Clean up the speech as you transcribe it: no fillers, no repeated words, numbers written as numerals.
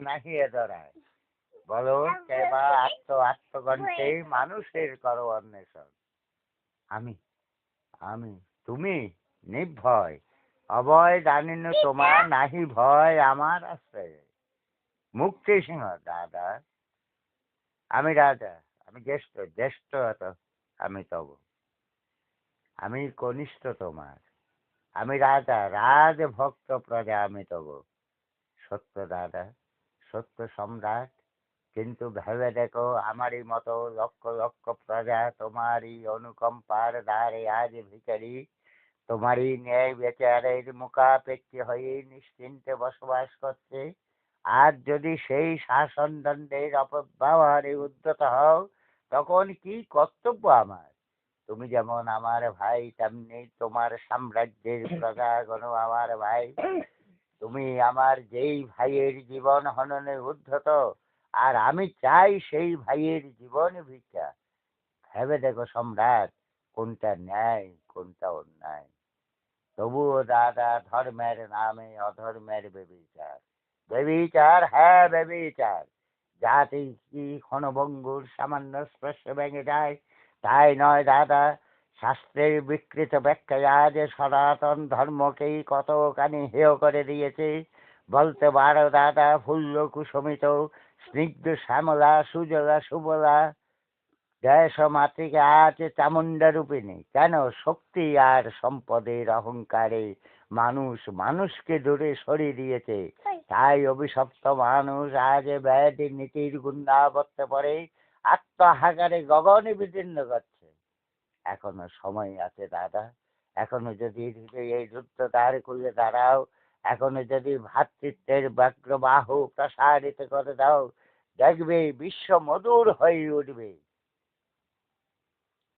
নাহিয়ে ধরায়। বলো কেবা আত্মগণ্ঠে মানুষের করো অন্বেষণ। আমি আমি তুমি নির্ভয় অভয় জানিনু তোমার নাহি ভয় আমার আছে। মুক্তি সিংহ দাদা, আমি রাজা, আমি জ্যেষ্ঠ জ্যেষ্ঠ হত আমি তব, আমি কনিষ্ঠ তোমার, আমি রাজা রাজ ভক্ত প্রজা আমি তব। সত্য দাদা, সত্য সম্রাট, কিন্তু ভেবে দেখো আমারই মতো লক্ষ লক্ষ প্রজা তোমারই অনুকম্পার দ্বারে আজ ভিখারি, তোমারই ন্যায় বিচারের মুখাপেক্ষী হয়ে নিশ্চিন্তে বসবাস করছে। আর যদি সেই শাসনদণ্ডের অপব্যবহারে উদ্যত হও, তখন কি কর্তব্য আমার? তুমি যেমন আমার ভাই, তেমনি তোমার সাম্রাজ্যের প্রজাগণ আমার ভাই। তুমি আমার যেই ভাইয়ের জীবন হননে উদ্ধত, আর আমি চাই সেই ভাইয়ের জীবন ভিক্ষা। ভেবে দেখো সম্রাট, কোনটা ন্যায় কোনটা অন্যায়। তবুও দাদা ধর্মের নামে অধর্মের বেবিচার, বেবিচার, হ্যাঁ বেবিচার। জাতি কি ক্ষণভঙ্গুর সামান্য স্পর্শে ভেঙে যায়, তাই নয় দাদা। শাস্ত্রের বিকৃত ব্যাখ্যায় আজ সনাতন ধর্মকেই কতখানি হেয় করে দিয়েছে। বলতে পারো দাদা, ফুল্ল কুসুমিত স্নিগ্ধ শ্যামলা সুজলা সুবলা দেশ ও মাতৃকা আজ চামুণ্ডা রূপিণী। কেন? শক্তি আর সম্পদের অহংকারে মানুষ মানুষকে দূরে সরিয়ে দিয়েছে। তাই অভিশপ্ত মানুষ আজ ব্যাধি নীতির গুন্ডাবর্তে পড়ে আত্মহাকারে গগনে বিদীর্ণ করছে। এখনো সময় আছে দাদা, এখনো যদি এই যুদ্ধ দাঁড় করে দাঁড়াও, এখনো যদি ভ্রাতৃত্বের ব্যগ্র বাহু প্রসারিত করে দাও, দেখবে বিশ্ব মধুর হয়ে উঠবে।